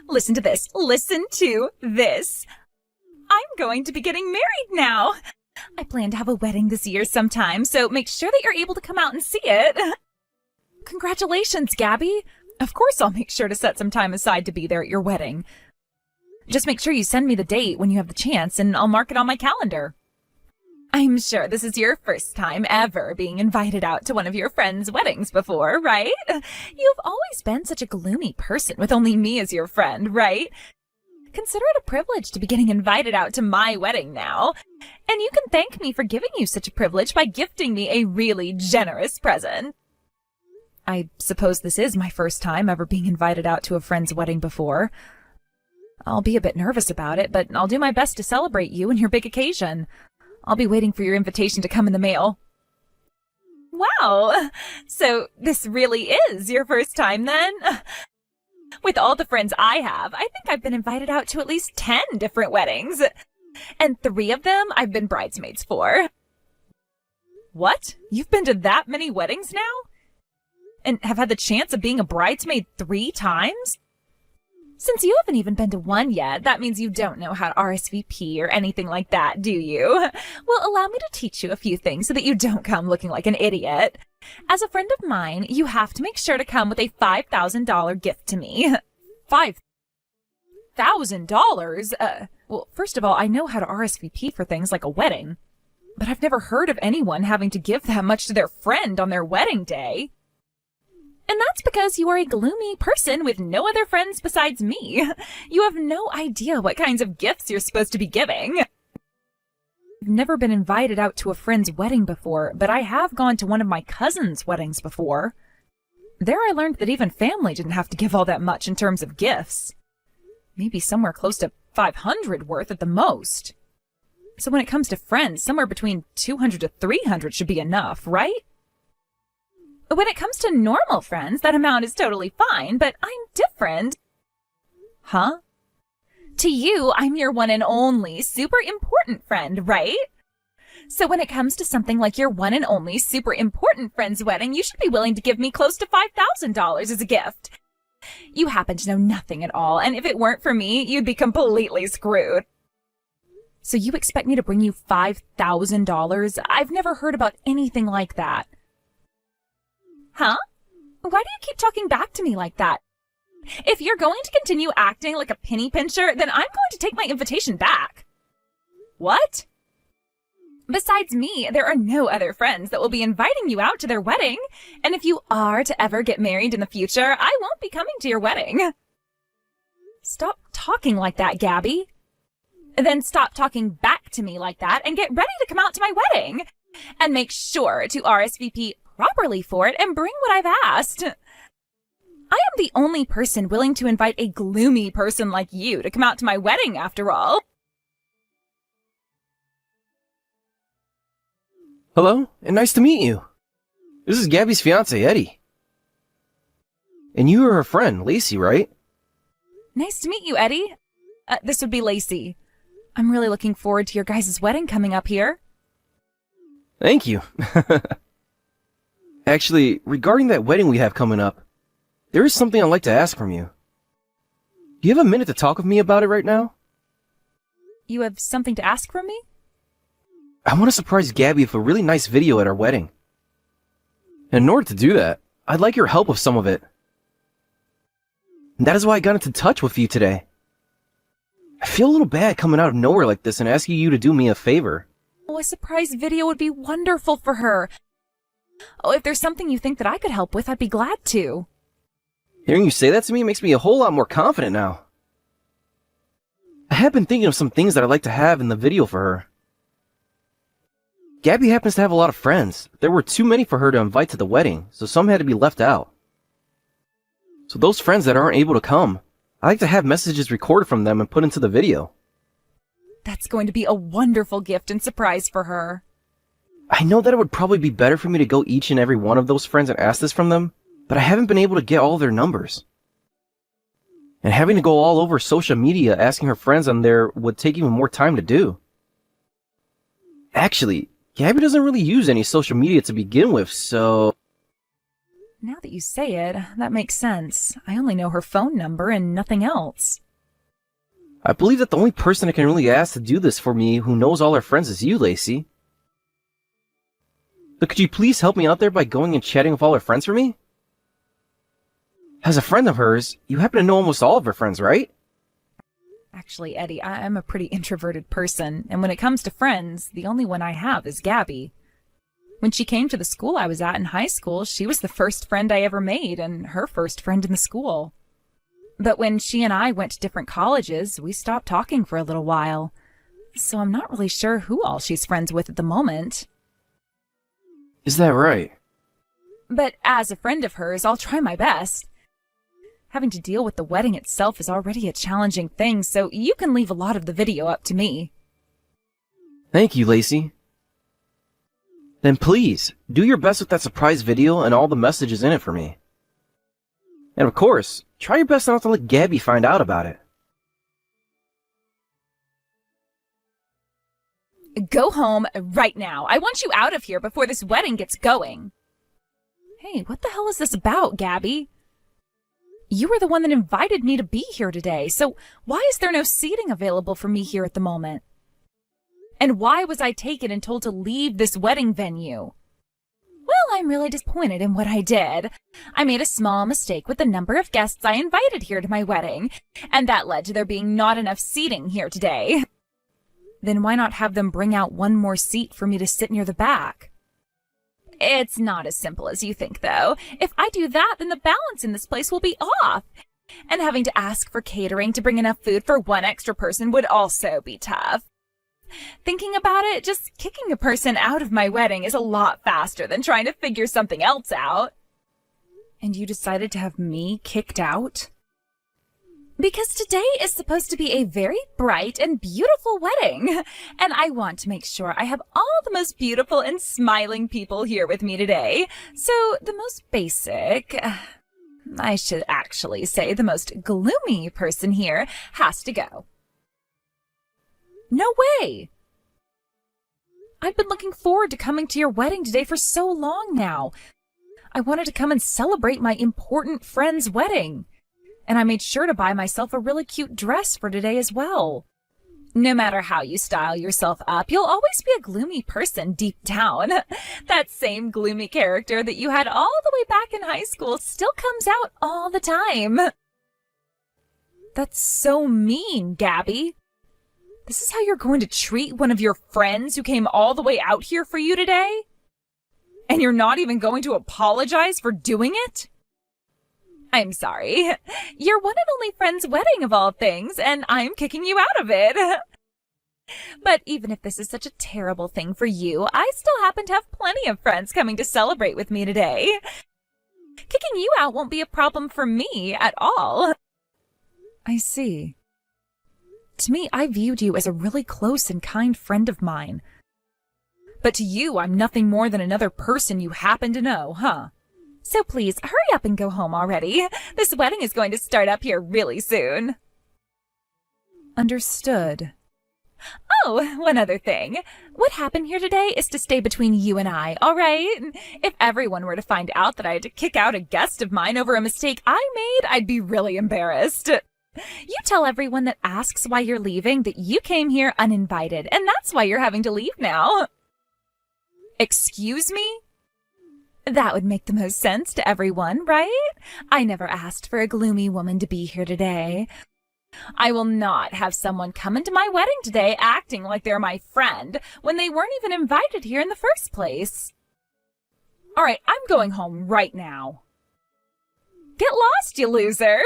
Listen to this. Listen to this. I'm going to be getting married now. I plan to have a wedding this year sometime, so make sure that you're able to come out and see it. Congratulations, Gabby. Of course I'll make sure to set some time aside to be there at your wedding. Just make sure you send me the date when you have the chance, and I'll mark it on my calendar. I'm sure this is your first time ever being invited out to one of your friends' weddings before, right? You've always been such a gloomy person with only me as your friend, right? Consider it a privilege to be getting invited out to my wedding now. And you can thank me for giving you such a privilege by gifting me a really generous present. I suppose this is my first time ever being invited out to a friend's wedding before. I'll be a bit nervous about it, but I'll do my best to celebrate you and your big occasion. I'll be waiting for your invitation to come in the mail. Wow! So this really is your first time then? With all the friends I have, I think I've been invited out to at least 10 different weddings. And 3 of them I've been bridesmaids for. What? You've been to that many weddings now? And have had the chance of being a bridesmaid 3 times? Since you haven't even been to one yet, that means you don't know how to RSVP or anything like that, do you? Well, allow me to teach you a few things so that you don't come looking like an idiot. As a friend of mine, you have to make sure to come with a $5,000 gift to me. $5,000? Well, first of all, I know how to RSVP for things like a wedding, but I've never heard of anyone having to give that much to their friend on their wedding day. And that's because you are a gloomy person with no other friends besides me. You have no idea what kinds of gifts you're supposed to be giving. I've never been invited out to a friend's wedding before, but I have gone to one of my cousin's weddings before. There I learned that even family didn't have to give all that much in terms of gifts. Maybe somewhere close to 500 worth at the most. So when it comes to friends, somewhere between 200 to 300 should be enough, right? When it comes to normal friends, that amount is totally fine, but I'm different. Huh? To you, I'm your one and only super important friend, right? So when it comes to something like your one and only super important friend's wedding, you should be willing to give me close to $5,000 as a gift. You happen to know nothing at all, and if it weren't for me, you'd be completely screwed. So you expect me to bring you $5,000? I've never heard about anything like that. Huh? Why do you keep talking back to me like that? If you're going to continue acting like a penny pincher, then I'm going to take my invitation back. What? Besides me, there are no other friends that will be inviting you out to their wedding. And if you are to ever get married in the future, I won't be coming to your wedding. Stop talking like that, Gabby. Then stop talking back to me like that and get ready to come out to my wedding. And make sure to RSVP properly for it and bring what I've asked. I am the only person willing to invite a gloomy person like you to come out to my wedding, after all. Hello, and nice to meet you. This is Gabby's fiance, Eddie. And you are her friend, Lacey, right? Nice to meet you, Eddie. This would be Lacey. I'm really looking forward to your guys' wedding coming up here. Thank you. Actually, regarding that wedding we have coming up, there is something I'd like to ask from you. Do you have a minute to talk with me about it right now? You have something to ask from me? I want to surprise Gabby with a really nice video at our wedding. And in order to do that, I'd like your help with some of it. And that is why I got into touch with you today. I feel a little bad coming out of nowhere like this and asking you to do me a favor. Oh, a surprise video would be wonderful for her. Oh, if there's something you think that I could help with, I'd be glad to. Hearing you say that to me makes me a whole lot more confident now. I have been thinking of some things that I'd like to have in the video for her. Gabby happens to have a lot of friends. There were too many for her to invite to the wedding, so some had to be left out. So those friends that aren't able to come, I like to have messages recorded from them and put into the video. That's going to be a wonderful gift and surprise for her. I know that it would probably be better for me to go each and every one of those friends and ask this from them, but I haven't been able to get all their numbers. And having to go all over social media asking her friends on there would take even more time to do. Actually, Gabby doesn't really use any social media to begin with, so... Now that you say it, that makes sense. I only know her phone number and nothing else. I believe that the only person I can really ask to do this for me who knows all her friends is you, Lacey. But could you please help me out there by going and chatting with all her friends for me? As a friend of hers, you happen to know almost all of her friends, right? Actually, Eddie, I'm a pretty introverted person, and when it comes to friends, the only one I have is Gabby. When she came to the school I was at in high school, she was the first friend I ever made and her first friend in the school. But when she and I went to different colleges, we stopped talking for a little while. So I'm not really sure who all she's friends with at the moment. Is that right? But as a friend of hers, I'll try my best. Having to deal with the wedding itself is already a challenging thing, so you can leave a lot of the video up to me. Thank you, Lacey. Then please, do your best with that surprise video and all the messages in it for me. And of course, try your best not to let Gabby find out about it. Go home right now. I want you out of here before this wedding gets going. Hey, what the hell is this about, Gabby? You were the one that invited me to be here today, so why is there no seating available for me here at the moment? And why was I taken and told to leave this wedding venue? Well, I'm really disappointed in what I did. I made a small mistake with the number of guests I invited here to my wedding, and that led to there being not enough seating here today. Then why not have them bring out one more seat for me to sit near the back? It's not as simple as you think, though. If I do that, then the balance in this place will be off. And having to ask for catering to bring enough food for one extra person would also be tough. Thinking about it, just kicking a person out of my wedding is a lot faster than trying to figure something else out. And you decided to have me kicked out? Because today is supposed to be a very bright and beautiful wedding, and I want to make sure I have all the most beautiful and smiling people here with me today. So the most basic, I should actually say the most gloomy person here has to go. No way! I've been looking forward to coming to your wedding today for so long now. I wanted to come and celebrate my important friend's wedding. And I made sure to buy myself a really cute dress for today as well. No matter how you style yourself up, you'll always be a gloomy person deep down. That same gloomy character that you had all the way back in high school still comes out all the time. That's so mean, Gabby. This is how you're going to treat one of your friends who came all the way out here for you today? And you're not even going to apologize for doing it? I'm sorry. Your one and only friend's wedding of all things, and I'm kicking you out of it. But even if this is such a terrible thing for you, I still happen to have plenty of friends coming to celebrate with me today. Kicking you out won't be a problem for me at all. I see. To me, I viewed you as a really close and kind friend of mine. But to you, I'm nothing more than another person you happen to know, huh? So please, hurry up and go home already. This wedding is going to start up here really soon. Understood. Oh, one other thing. What happened here today is to stay between you and I, all right? If everyone were to find out that I had to kick out a guest of mine over a mistake I made, I'd be really embarrassed. You tell everyone that asks why you're leaving that you came here uninvited, and that's why you're having to leave now. Excuse me? That would make the most sense to everyone, right? I never asked for a gloomy woman to be here today. I will not have someone come into my wedding today acting like they're my friend when they weren't even invited here in the first place. All right, I'm going home right now. Get lost, you loser!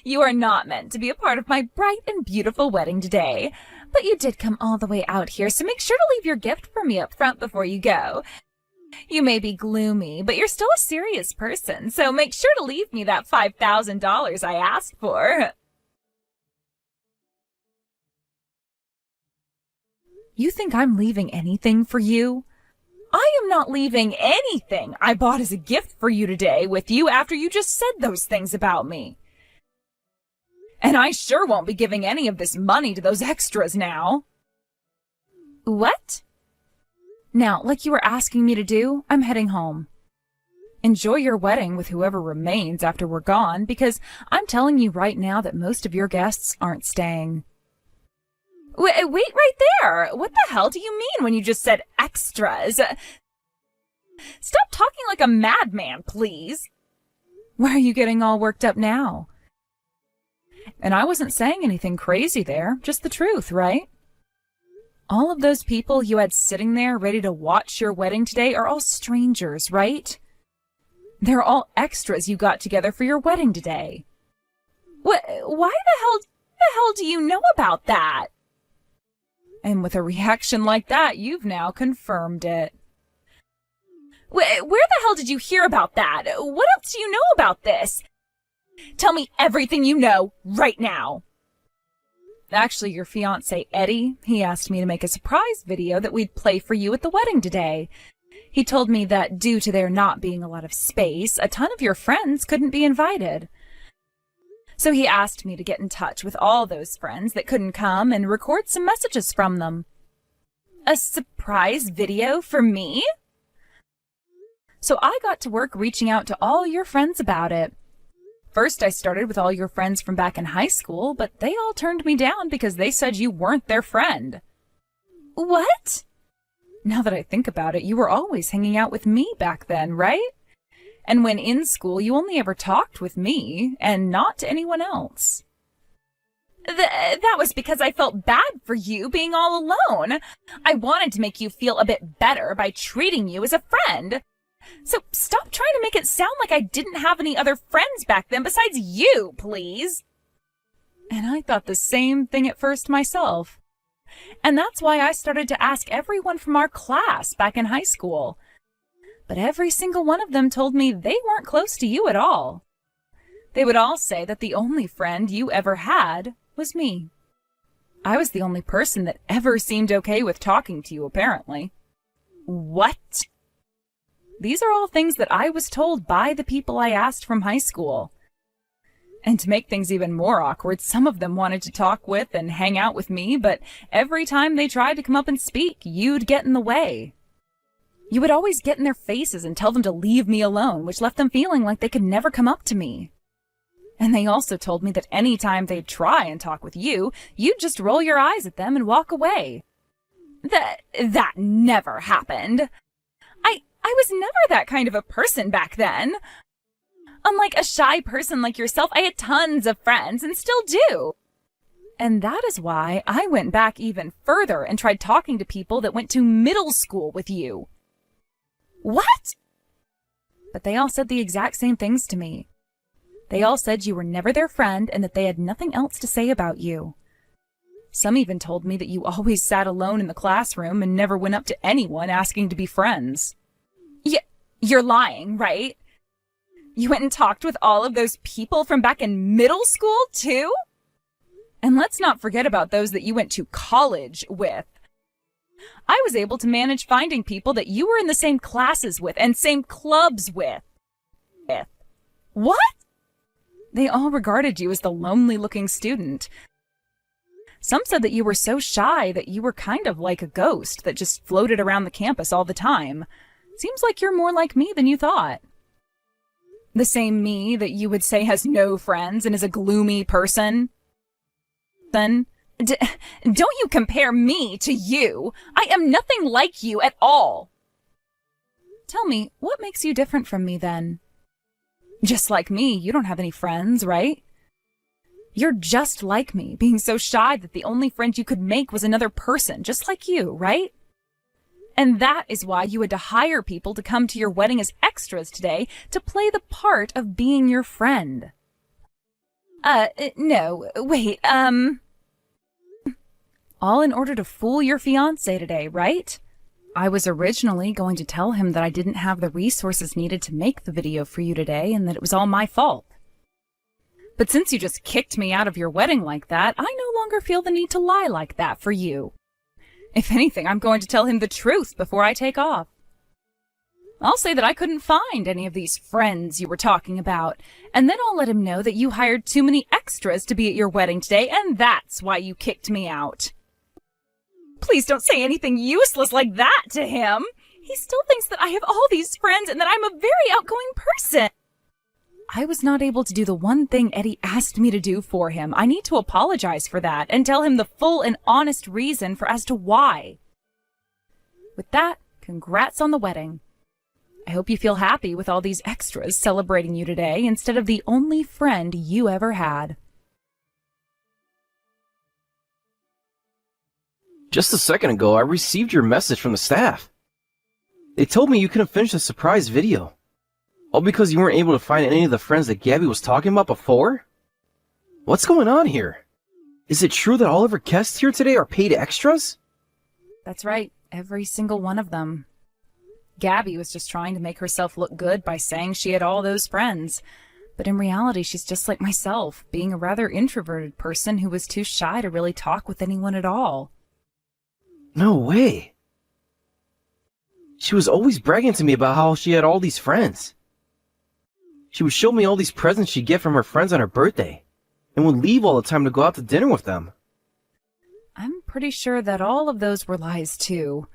You are not meant to be a part of my bright and beautiful wedding today. But you did come all the way out here, so make sure to leave your gift for me up front before you go. You may be gloomy, but you're still a serious person, so make sure to leave me that $5,000 I asked for. You think I'm leaving anything for you? I am not leaving anything I bought as a gift for you today with you after you just said those things about me. And I sure won't be giving any of this money to those extras now. What? Now, like you were asking me to do, I'm heading home. Enjoy your wedding with whoever remains after we're gone, because I'm telling you right now that most of your guests aren't staying. Wait right there! What the hell do you mean when you just said extras? Stop talking like a madman, please. Why are you getting all worked up now? And I wasn't saying anything crazy there, just the truth, right? All of those people you had sitting there ready to watch your wedding today are all strangers, right? They're all extras you got together for your wedding today. Why the hell do you know about that? And with a reaction like that, you've now confirmed it. Where the hell did you hear about that? What else do you know about this? Tell me everything you know right now. Actually, your fiancé, Eddie, he asked me to make a surprise video that we'd play for you at the wedding today. He told me that due to there not being a lot of space, a ton of your friends couldn't be invited. So he asked me to get in touch with all those friends that couldn't come and record some messages from them. A surprise video for me? So I got to work reaching out to all your friends about it. First, I started with all your friends from back in high school, but they all turned me down because they said you weren't their friend. What? Now that I think about it, you were always hanging out with me back then, right? And when in school, you only ever talked with me and not to anyone else. That was because I felt bad for you being all alone. I wanted to make you feel a bit better by treating you as a friend. So stop trying to make it sound like I didn't have any other friends back then besides you, please. And I thought the same thing at first myself. And that's why I started to ask everyone from our class back in high school. But every single one of them told me they weren't close to you at all. They would all say that the only friend you ever had was me. I was the only person that ever seemed okay with talking to you, apparently. What? These are all things that I was told by the people I asked from high school. And to make things even more awkward, some of them wanted to talk with and hang out with me, but every time they tried to come up and speak, you'd get in the way. You would always get in their faces and tell them to leave me alone, which left them feeling like they could never come up to me. And they also told me that any time they'd try and talk with you, you'd just roll your eyes at them and walk away. That never happened. I was never that kind of a person back then. Unlike a shy person like yourself, I had tons of friends and still do. And that is why I went back even further and tried talking to people that went to middle school with you. What? But they all said the exact same things to me. They all said you were never their friend and that they had nothing else to say about you. Some even told me that you always sat alone in the classroom and never went up to anyone asking to be friends. You're lying, right? You went and talked with all of those people from back in middle school, too? And let's not forget about those that you went to college with. I was able to manage finding people that you were in the same classes with and same clubs with. What? They all regarded you as the lonely-looking student. Some said that you were so shy that you were kind of like a ghost that just floated around the campus all the time. Seems like you're more like me than you thought. The same me that you would say has no friends and is a gloomy person. Then, don't you compare me to you. I am nothing like you at all. Tell me, what makes you different from me then? Just like me, you don't have any friends, right? You're just like me, being so shy that the only friend you could make was another person, just like you, right? And that is why you had to hire people to come to your wedding as extras today to play the part of being your friend. No, wait, all in order to fool your fiancé today, right? I was originally going to tell him that I didn't have the resources needed to make the video for you today and that it was all my fault. But since you just kicked me out of your wedding like that, I no longer feel the need to lie like that for you. If anything, I'm going to tell him the truth before I take off. I'll say that I couldn't find any of these friends you were talking about, and then I'll let him know that you hired too many extras to be at your wedding today, and that's why you kicked me out. Please don't say anything useless like that to him. He still thinks that I have all these friends and that I'm a very outgoing person. I was not able to do the one thing Eddie asked me to do for him. I need to apologize for that and tell him the full and honest reason as to why. With that, congrats on the wedding. I hope you feel happy with all these extras celebrating you today instead of the only friend you ever had. Just a second ago, I received your message from the staff. They told me you couldn't finish the surprise video. All because you weren't able to find any of the friends that Gabby was talking about before? What's going on here? Is it true that all of her guests here today are paid extras? That's right, every single one of them. Gabby was just trying to make herself look good by saying she had all those friends. But in reality, she's just like myself, being a rather introverted person who was too shy to really talk with anyone at all. No way. She was always bragging to me about how she had all these friends. She would show me all these presents she'd get from her friends on her birthday, and would leave all the time to go out to dinner with them. I'm pretty sure that all of those were lies too.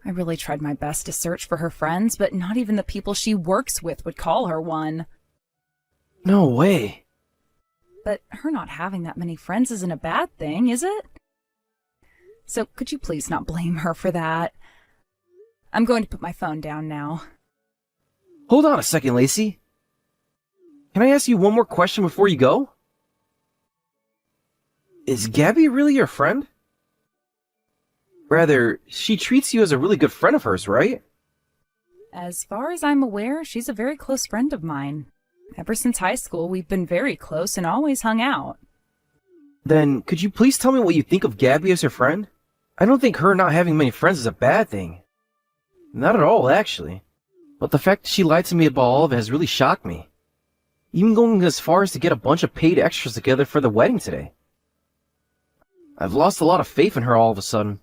I really tried my best to search for her friends, but not even the people she works with would call her one. No way. But her not having that many friends isn't a bad thing, is it? So could you please not blame her for that? I'm going to put my phone down now. Hold on a second, Lacey. Can I ask you one more question before you go? Is Gabby really your friend? Rather, she treats you as a really good friend of hers, right? As far as I'm aware, she's a very close friend of mine. Ever since high school, we've been very close and always hung out. Then, could you please tell me what you think of Gabby as your friend? I don't think her not having many friends is a bad thing. Not at all, actually. But the fact that she lied to me about all of it has really shocked me. Even going as far as to get a bunch of paid extras together for the wedding today. I've lost a lot of faith in her all of a sudden.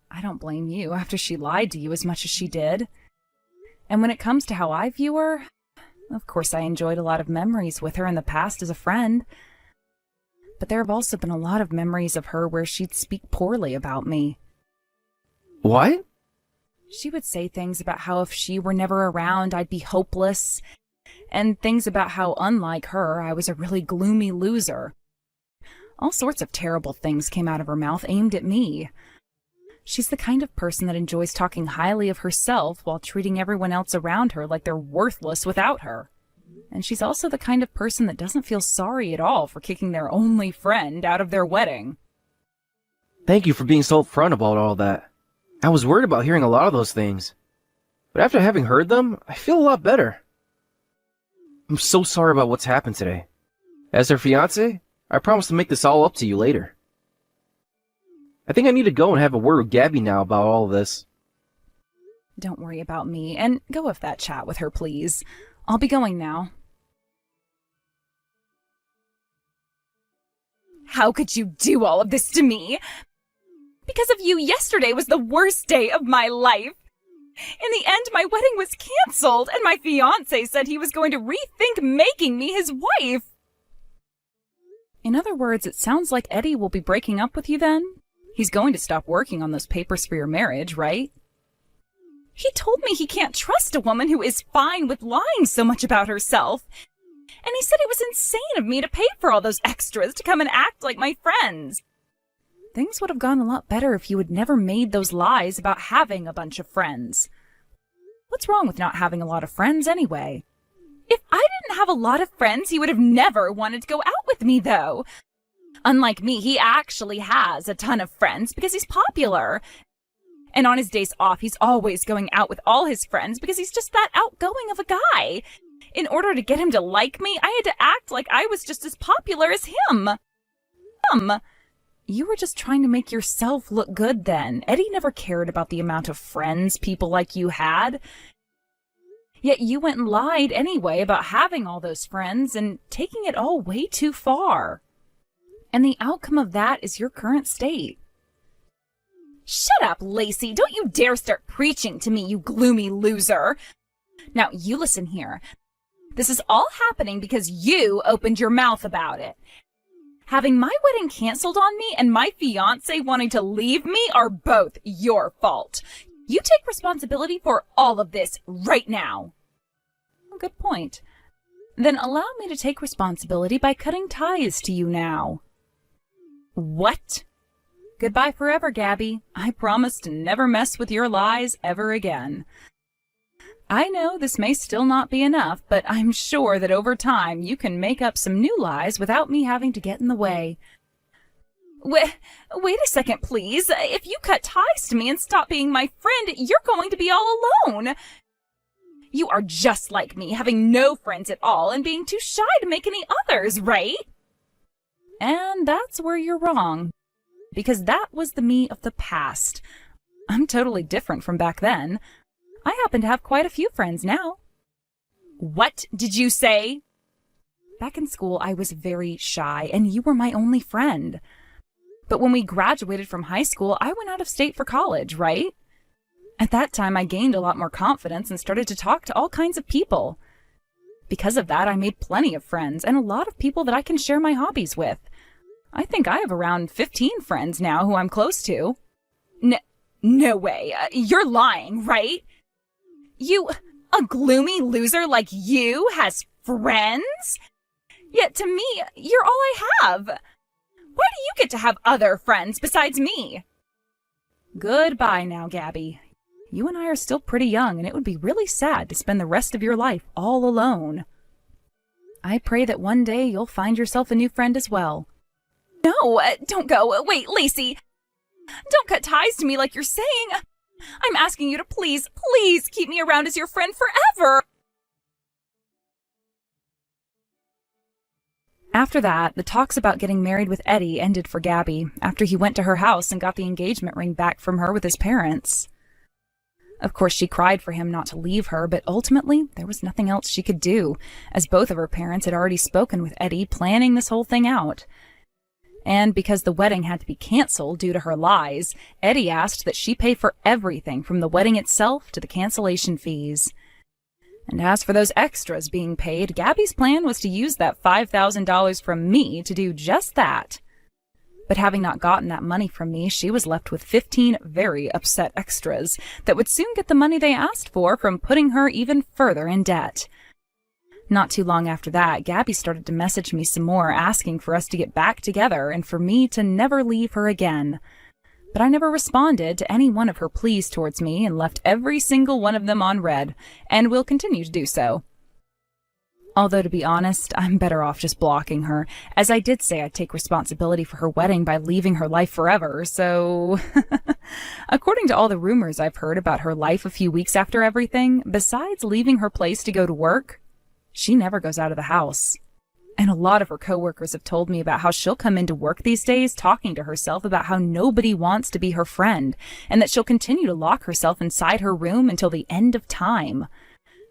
I don't blame you after she lied to you as much as she did. And when it comes to how I view her, of course I enjoyed a lot of memories with her in the past as a friend. But there have also been a lot of memories of her where she'd speak poorly about me. What? She would say things about how if she were never around, I'd be hopeless, and things about how, unlike her, I was a really gloomy loser. All sorts of terrible things came out of her mouth aimed at me. She's the kind of person that enjoys talking highly of herself while treating everyone else around her like they're worthless without her. And she's also the kind of person that doesn't feel sorry at all for kicking their only friend out of their wedding. Thank you for being so upfront about all that. I was worried about hearing a lot of those things. But after having heard them, I feel a lot better. I'm so sorry about what's happened today. As her fiancé, I promise to make this all up to you later. I think I need to go and have a word with Gabby now about all of this. Don't worry about me, and go have that chat with her, please. I'll be going now. How could you do all of this to me? Because of you, yesterday was the worst day of my life. In the end, my wedding was canceled, and my fiancé said he was going to rethink making me his wife. In other words, it sounds like Eddie will be breaking up with you then? He's going to stop working on those papers for your marriage, right? He told me he can't trust a woman who is fine with lying so much about herself. And he said it was insane of me to pay for all those extras to come and act like my friends. Things would have gone a lot better if you had never made those lies about having a bunch of friends. What's wrong with not having a lot of friends anyway? If I didn't have a lot of friends, he would have never wanted to go out with me, though. Unlike me, he actually has a ton of friends because he's popular. And on his days off, he's always going out with all his friends because he's just that outgoing of a guy. In order to get him to like me, I had to act like I was just as popular as him. You were just trying to make yourself look good then. Eddie never cared about the amount of friends people like you had. Yet you went and lied anyway about having all those friends and taking it all way too far. And the outcome of that is your current state. Shut up, Lacey. Don't you dare start preaching to me, you gloomy loser. Now, you listen here. This is all happening because you opened your mouth about it. Having my wedding canceled on me and my fiancé wanting to leave me are both your fault. You take responsibility for all of this right now. Good point. Then allow me to take responsibility by cutting ties to you now. What? Goodbye forever, Gabby. I promise to never mess with your lies ever again. I know this may still not be enough, but I'm sure that over time you can make up some new lies without me having to get in the way. Wait a second, please. If you cut ties to me and stop being my friend, you're going to be all alone. You are just like me, having no friends at all and being too shy to make any others, right? And that's where you're wrong, because that was the me of the past. I'm totally different from back then. I happen to have quite a few friends now. What did you say? Back in school, I was very shy, and you were my only friend. But when we graduated from high school, I went out of state for college, right? At that time, I gained a lot more confidence and started to talk to all kinds of people. Because of that, I made plenty of friends and a lot of people that I can share my hobbies with. I think I have around 15 friends now who I'm close to. No way. You're lying, right? A gloomy loser like you has friends? Yet to me, you're all I have. Why do you get to have other friends besides me? Goodbye now, Gabby. You and I are still pretty young, and it would be really sad to spend the rest of your life all alone. I pray that one day you'll find yourself a new friend as well. No, don't go. Wait, Lacey. Don't cut ties to me like you're saying. I'm asking you to please keep me around as your friend forever. After that, the talks about getting married with Eddie ended for Gabby after he went to her house and got the engagement ring back from her with his parents. Of course, she cried for him not to leave her, but ultimately, there was nothing else she could do, as both of her parents had already spoken with Eddie, planning this whole thing out. And because the wedding had to be canceled due to her lies, Eddie asked that she pay for everything from the wedding itself to the cancellation fees. And as for those extras being paid, Gabby's plan was to use that $5,000 from me to do just that. But having not gotten that money from me, she was left with 15 very upset extras that would soon get the money they asked for from putting her even further in debt. Not too long after that, Gabby started to message me some more, asking for us to get back together and for me to never leave her again. But I never responded to any one of her pleas towards me and left every single one of them on read, and will continue to do so. Although, to be honest, I'm better off just blocking her, as I did say I'd take responsibility for her wedding by leaving her life forever, so... According to all the rumors I've heard about her life a few weeks after everything, besides leaving her place to go to work, she never goes out of the house. And a lot of her coworkers have told me about how she'll come into work these days talking to herself about how nobody wants to be her friend, and that she'll continue to lock herself inside her room until the end of time.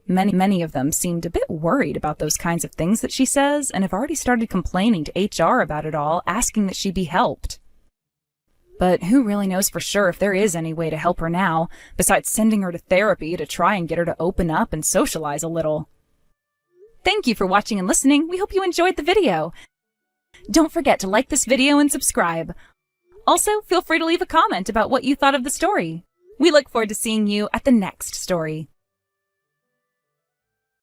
Many of them seemed a bit worried about those kinds of things that she says, and have already started complaining to HR about it all, asking that she be helped. But who really knows for sure if there is any way to help her now, besides sending her to therapy to try and get her to open up and socialize a little. Thank you for watching and listening. We hope you enjoyed the video. Don't forget to like this video and subscribe. Also, feel free to leave a comment about what you thought of the story. We look forward to seeing you at the next story.